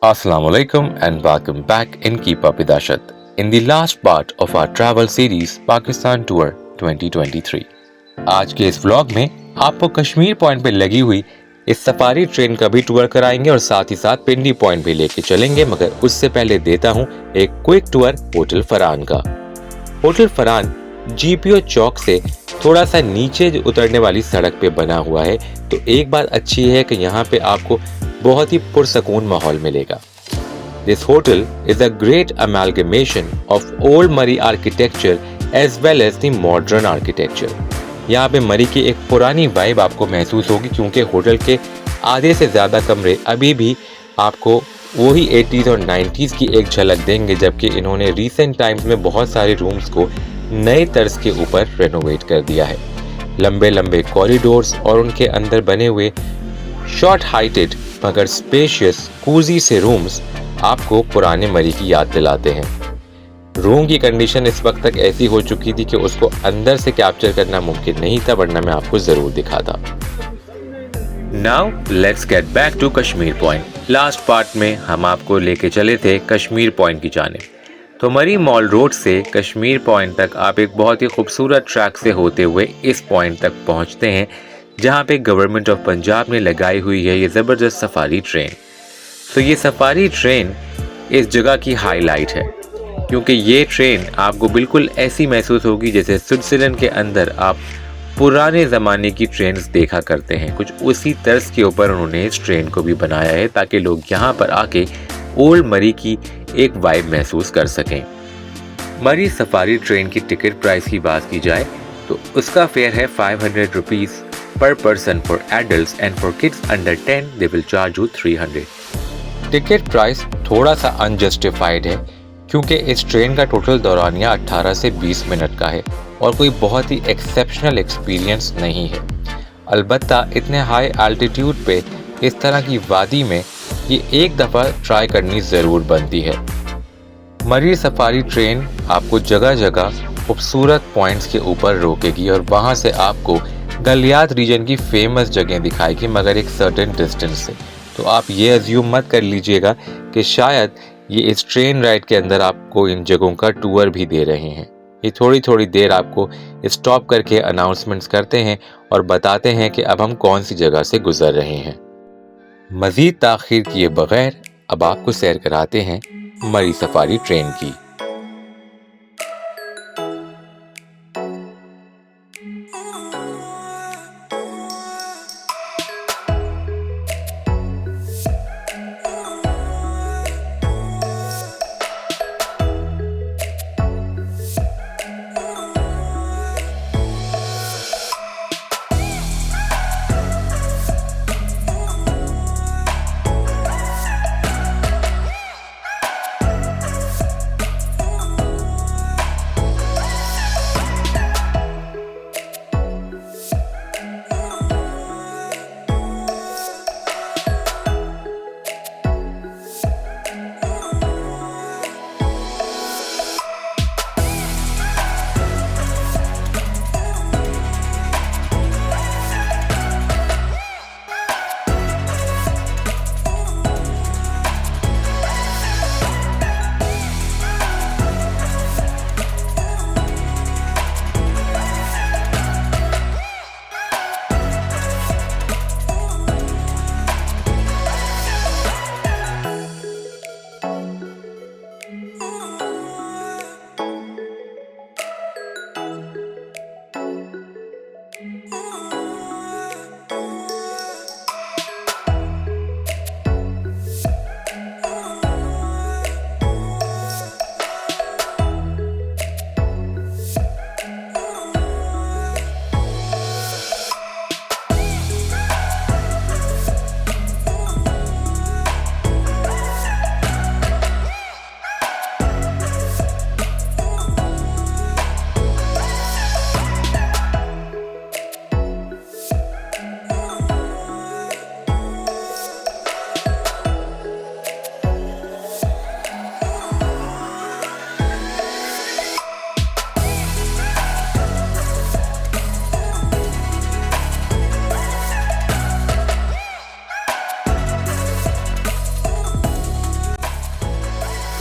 Assalamu alaikum and welcome back in Keep Up with Ashad. In the last part of our travel series Pakistan Tour 2023. आज के इस vlog में आपको Kashmir point पे लगी हुई इस सफारी ट्रेन का भी टूर कराएंगे और साथ ही साथ पिंडी पॉइंट भी लेके चलेंगे, मगर उससे पहले देता हूँ एक क्विक टूर होटल फरहान का। होटल फरहान जीपीओ चौक से थोड़ा सा नीचे उतरने वाली सड़क पे बना हुआ है, तो एक बात अच्छी है कि यहाँ पे आपको बहुत ही पुरसकून माहौल मिलेगा। This hotel is a great amalgamation of old Murray architecture as well as the modern architecture. यहाँ पे मरी की एक पुरानी वाइब आपको महसूस होगी, क्योंकि होटल के आधे से ज़्यादा कमरे अभी भी आपको वही 80s और 90s की एक झलक देंगे, जबकि इन्होंने रिसेंट टाइम्स में बहुत सारे रूम्स को नए तर्ज के ऊपर रेनोवेट कर दिया है। लंबे लंबे कॉरिडोर्स और उनके अंदर बने हुए शॉर्ट हाइटेड मगर स्पेशियस कूजी से रूम्स आपको पुराने मरी की याद दिलाते हैं। रूम की कंडीशन इस वक्त तक ऐसी हो चुकी थी कि उसको अंदर से कैप्चर करना मुमकिन नहीं था, वरना मैं आपको जरूर दिखाता। Now let's get back to Kashmir point. Last part में हम आपको लेके चले थे कश्मीर पॉइंट की जानिब। तो मरी मॉल रोड से कश्मीर पॉइंट तक आप एक बहुत ही खूबसूरत ट्रैक से होते हुए इस पॉइंट तक पहुंचते हैं, जहां पे गवर्नमेंट ऑफ पंजाब ने लगाई हुई है ये ज़बरदस्त सफारी ट्रेन। तो ये सफारी ट्रेन इस जगह की हाईलाइट है, क्योंकि ये ट्रेन आपको बिल्कुल ऐसी महसूस होगी जैसे स्विट्ज़रलैंड के अंदर आप पुराने ज़माने की ट्रेन्स देखा करते हैं। कुछ उसी तर्ज के ऊपर उन्होंने इस ट्रेन को भी बनाया है, ताकि लोग यहाँ पर आके ओल्ड मरी की एक वाइब महसूस कर सकें। मरी सफारी ट्रेन की टिकट प्राइस की बात की जाए तो उसका फेयर है 500 rupees per person for adults, and for kids under 10 they will charge you 300. Ticket price थोड़ा सा अनजस्टिफाइड है, क्योंकि इस ट्रेन का टोटल दौरानिया 18 से 20 मिनट का है और कोई बहुत ही एक्सेप्शनल एक्सपीरियंस नहीं है। अलबत्ता इतने हाई एल्टीट्यूड पे इस तरह की वादी में ये एक दफ़ा ट्राई करनी ज़रूर बनती है। मरी सफारी ट्रेन आपको जगह जगह खूबसूरत पॉइंट्स के ऊपर रोकेगी और वहाँ से आपको गलियात रीजन की फेमस जगह दिखाएगी, मगर एक सर्टेन डिस्टेंस से। तो आप ये अज्यूम मत कर लीजिएगा कि शायद ये इस ट्रेन राइड के अंदर आपको इन जगहों का टूर भी दे रहे हैं। ये थोड़ी थोड़ी देर आपको स्टॉप करके अनाउंसमेंट्स करते हैं और बताते हैं कि अब हम कौन सी जगह से गुजर रहे हैं। मज़ीद ताख़ीर किए बगैर अब आपको सैर कराते हैं मरी सफारी ट्रेन की।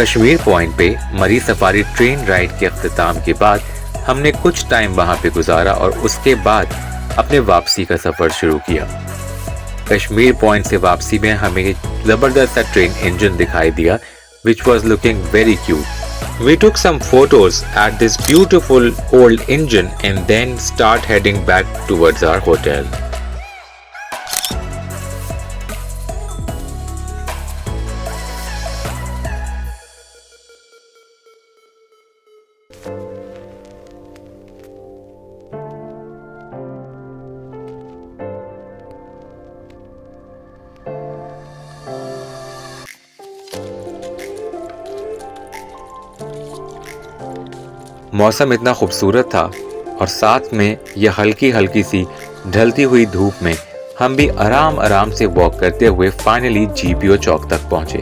कश्मीर पॉइंट पे मरी सफारी ट्रेन राइड के अख्तिताम के बाद हमने कुछ टाइम वहां पे गुजारा और उसके बाद अपने वापसी का सफर शुरू किया। कश्मीर पॉइंट से वापसी में हमें एक जबरदस्त सा ट्रेन इंजन दिखाई दिया which was looking very cute. We took some photos at this beautiful old engine and then start heading back towards our hotel. मौसम इतना खूबसूरत था और साथ में यह हल्की हल्की सी ढलती हुई धूप में हम भी आराम आराम से वॉक करते हुए फाइनली जीपीओ चौक तक पहुंचे।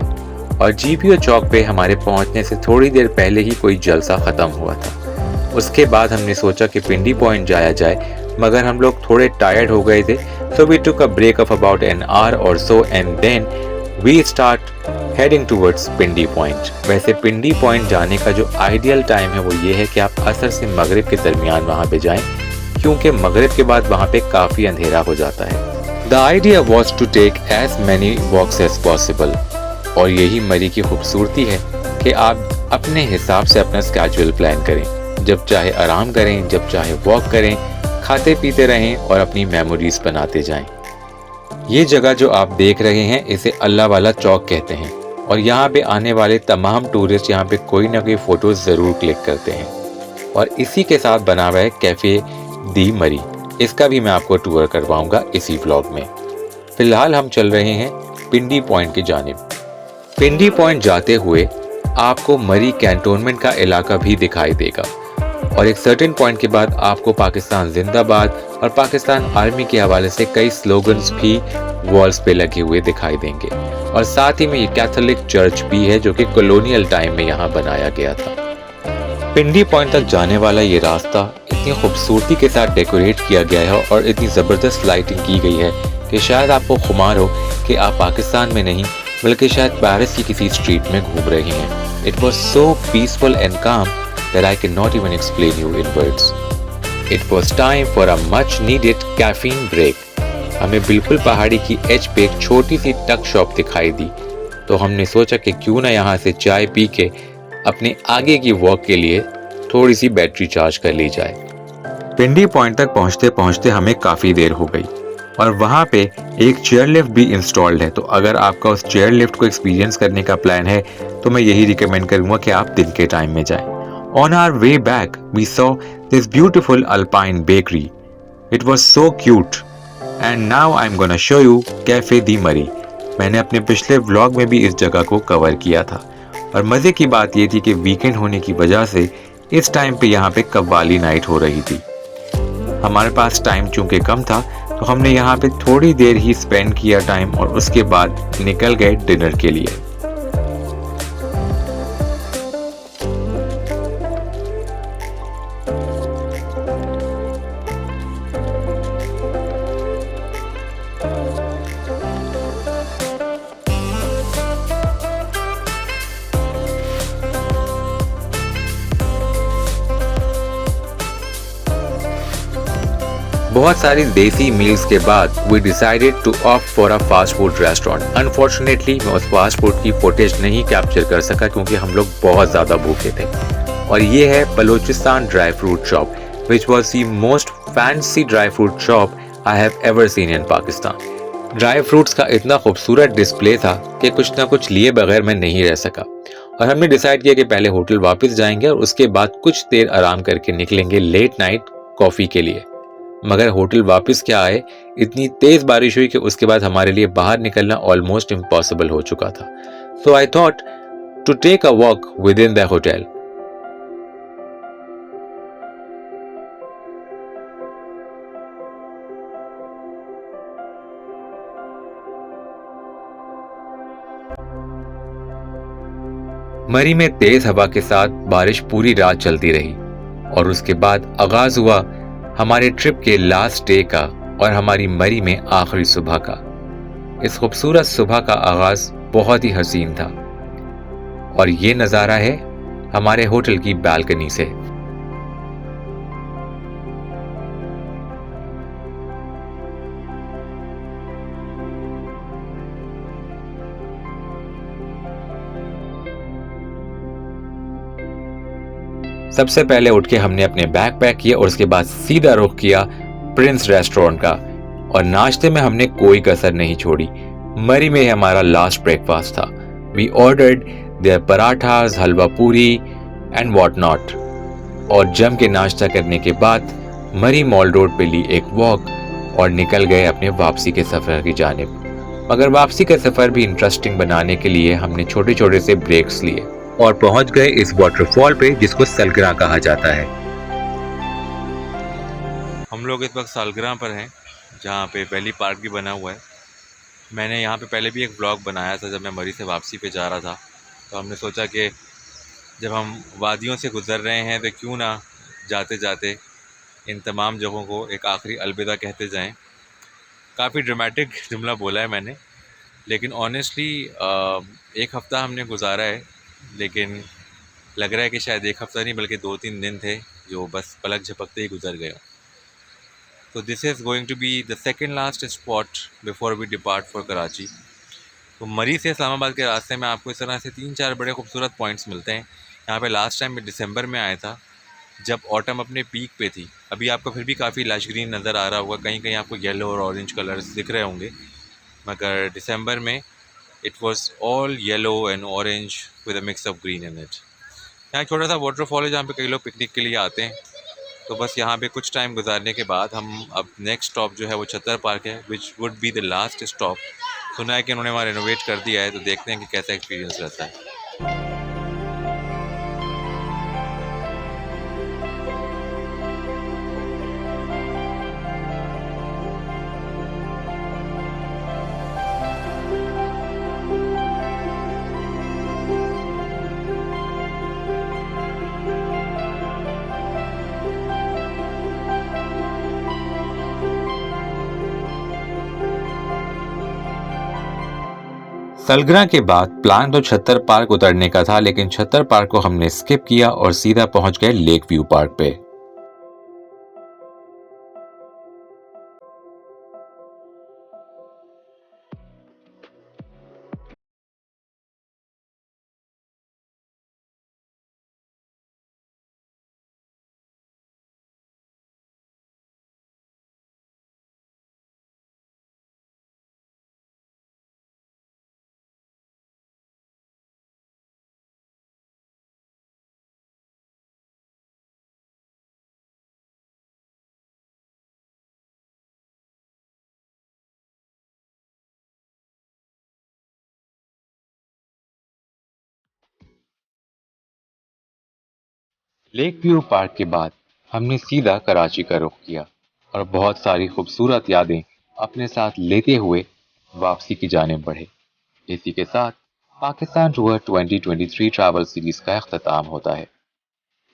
और जीपीओ चौक पे हमारे पहुंचने से थोड़ी देर पहले ही कोई जलसा ख़त्म हुआ था। उसके बाद हमने सोचा कि पिंडी पॉइंट जाया जाए, मगर हम लोग थोड़े टायर्ड हो गए थे, so we took a break of about an hour और so and then we start heading towards Pindi point. वैसे पिंडी पॉइंट जाने का जो आइडियल टाइम है वो ये है कि आप असर से मगरिब के दरमियान वहाँ पे जाएं, क्योंकि मगरिब के बाद वहाँ पे काफ़ी अंधेरा हो जाता है। The idea was to take as many walks as possible, और यही मरी की खूबसूरती है कि आप अपने हिसाब से अपना स्केड्यूल प्लान करें, जब चाहे आराम करें, जब चाहे वॉक करें, खाते पीते रहें और अपनी मेमोरीज बनाते जाएं। ये जगह जो आप देख रहे हैं इसे अल्लाह वाला चौक कहते हैं, और यहाँ पे आने वाले तमाम टूरिस्ट यहाँ पे कोई ना कोई फ़ोटो ज़रूर क्लिक करते हैं। और इसी के साथ बना हुआ है कैफ़े दी मरी, इसका भी मैं आपको टूर करवाऊँगा इसी व्लॉग में। फ़िलहाल हम चल रहे हैं पिंडी पॉइंट की जानिब। पिंडी पॉइंट जाते हुए आपको मरी कैंटोनमेंट का इलाका भी दिखाई देगा, और एक सर्टेन पॉइंट के बाद आपको पाकिस्तान जिंदाबाद और पाकिस्तान आर्मी के हवाले से कई स्लोगन्स भी वॉल्स पे लगे हुए दिखाई देंगे। और साथ ही में ये कैथोलिक चर्च भी है जो कि कॉलोनियल टाइम में यहाँ बनाया गया था। पिंडी पॉइंट तक जाने वाला ये रास्ता इतनी खूबसूरती के साथ डेकोरेट किया गया है और इतनी ज़बरदस्त लाइटिंग की गई है कि शायद आपको खुमार हो कि आप पाकिस्तान में नहीं बल्कि शायद पेरिस की किसी स्ट्रीट में घूम रहे हैं। It was so peaceful and काम that I cannot even explain you in words. It was time for a much needed caffeine break. हमें बिल्कुल पहाड़ी की एज पे एक छोटी सी टक शॉप दिखाई दी, तो हमने सोचा कि क्यों ना यहाँ से चाय पी के अपने आगे की वॉक के लिए थोड़ी सी बैटरी चार्ज कर ली जाए। पिंडी पॉइंट तक पहुँचते पहुँचते हमें काफ़ी देर हो गई, और वहाँ पे एक चेयर लिफ्ट भी इंस्टॉल्ड है। तो अगर आपका उस चेयर लिफ्ट को एक्सपीरियंस करने का प्लान है तो मैं यही रिकमेंड करूँगा कि आप दिन के टाइम में जाएं। On our way back, we saw this beautiful alpine bakery. It was so cute. And now I'm gonna show you Cafe di Mari. मैंने अपने पिछले व्लॉग में भी इस जगह को कवर किया था, और मज़े की बात ये थी कि वीकेंड होने की वजह से इस टाइम पे यहाँ पे कव्वाली नाइट हो रही थी। हमारे पास टाइम चूँकि कम था तो हमने यहाँ पे थोड़ी देर ही स्पेंड किया टाइम, और उसके बाद निकल गए डिनर के लिए। बहुत सारी देसी मील्स के बाद we decided to opt for a fast food restaurant. Unfortunately मैं उस फास्ट फूड की फुटेज नहीं कैप्चर कर सका क्योंकि हम लोग बहुत ज़्यादा भूखे थे। और ये है Balochistan dry fruit shop, which was the most fancy dry fruit shop I have ever seen in Pakistan. Dry fruits का इतना खूबसूरत डिस्प्ले था कि कुछ ना कुछ लिए बगैर मैं नहीं रह सका, और हमने डिसाइड किया कि पहले होटल वापस जाएंगे और उसके बाद कुछ देर आराम करके निकलेंगे लेट नाइट कॉफ़ी के लिए। मगर होटल वापस क्या आए, इतनी तेज बारिश हुई कि उसके बाद हमारे लिए बाहर निकलना ऑलमोस्ट इम्पॉसिबल हो चुका था। So I thought to take a walk within the hotel. Murree में तेज हवा के साथ बारिश पूरी रात चलती रही, और उसके बाद आगाज हुआ हमारे ट्रिप के लास्ट डे का और हमारी मरी में आखिरी सुबह का। इस खूबसूरत सुबह का आगाज बहुत ही हसीन था, और ये नज़ारा है हमारे होटल की बालकनी से। सबसे पहले उठ के हमने अपने बैग पैक किए और उसके बाद सीधा रुख किया प्रिंस रेस्टोरेंट का, और नाश्ते में हमने कोई कसर नहीं छोड़ी। मरी में हमारा लास्ट ब्रेकफास्ट था। वी ऑर्डर्ड देयर पराठास, हलवा पूरी एंड वॉट नॉट, और जम के नाश्ता करने के बाद मरी मॉल रोड पे ली एक वॉक और निकल गए अपने वापसी के सफ़र की जानिब। मगर वापसी का सफ़र भी इंटरेस्टिंग बनाने के लिए हमने छोटे छोटे से ब्रेक्स लिए और पहुंच गए इस वाटरफॉल पे जिसको सलग्रा कहा जाता है। हम लोग इस वक्त सालग्रां पर हैं, जहाँ पे वैली पार्क भी बना हुआ है। मैंने यहाँ पे पहले भी एक ब्लॉग बनाया था जब मैं मरी से वापसी पे जा रहा था। तो हमने सोचा कि जब हम वादियों से गुज़र रहे हैं तो क्यों ना जाते जाते इन तमाम जगहों को एक आखिरी अलविदा कहते जाएं। काफ़ी ड्रामेटिक जुमला बोला है मैंने, लेकिन ऑनेस्टली एक हफ़्ता हमने गुजारा है, लेकिन लग रहा है कि शायद एक हफ़्ता नहीं बल्कि 2-3 दिन थे जो बस पलक झपकते ही गुजर गए। तो this is going to be the second last spot before we depart for Karachi. तो मरी से इस्लामाबाद के रास्ते में आपको इस तरह से 3-4 बड़े खूबसूरत पॉइंट्स मिलते हैं। यहाँ पे लास्ट टाइम मैं दिसंबर में आया था जब ऑटम अपने पीक पे थी। अभी आपको फिर भी काफ़ी लश ग्रीन नज़र आ रहा होगा, कहीं कहीं आपको येलो और ऑरेंज कलर्स दिख रहे होंगे, मगर दिसंबर में it was all yellow and orange with a mix of green in it. यहाँ एक छोटा सा वाटरफॉल है जहाँ पे कई लोग पिकनिक के लिए आते हैं। तो बस यहाँ पे कुछ टाइम गुजारने के बाद हम अब नेक्स्ट स्टॉप जो है वो छत्तर पार्क है, which would be the last stop. सुना है कि उन्होंने वहाँ रेनोवेट कर दिया है, तो देखते हैं कि कैसा एक्सपीरियंस रहता है। सलग्रा के बाद प्लान तो छत्तर पार्क उतरने का था, लेकिन छत्तर पार्क को हमने स्किप किया और सीधा पहुंच गए लेक व्यू पार्क पे। लेक व्यू पार्क के बाद हमने सीधा कराची का रुख किया और बहुत सारी खूबसूरत यादें अपने साथ लेते हुए वापसी की जानिब बढ़े। इसी के साथ पाकिस्तान टूर 2023 ट्रैवल सीरीज का अख्ताम होता है।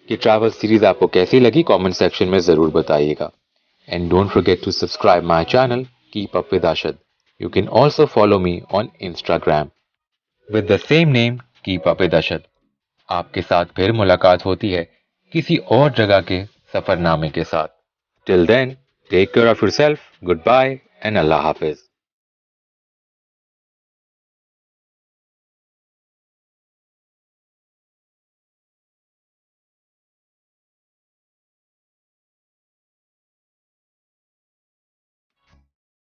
कि ट्रैवल सीरीज आपको कैसी लगी कमेंट सेक्शन में जरूर बताइएगा। And don't forget to subscribe my channel keep up with Arshad. You can also follow me on Instagram with the same name keep up with Arshad. आपके साथ फिर मुलाकात होती है किसी और जगह के सफरनामे के साथ। Till then take care of yourself, good bye and अल्लाह हाफिज।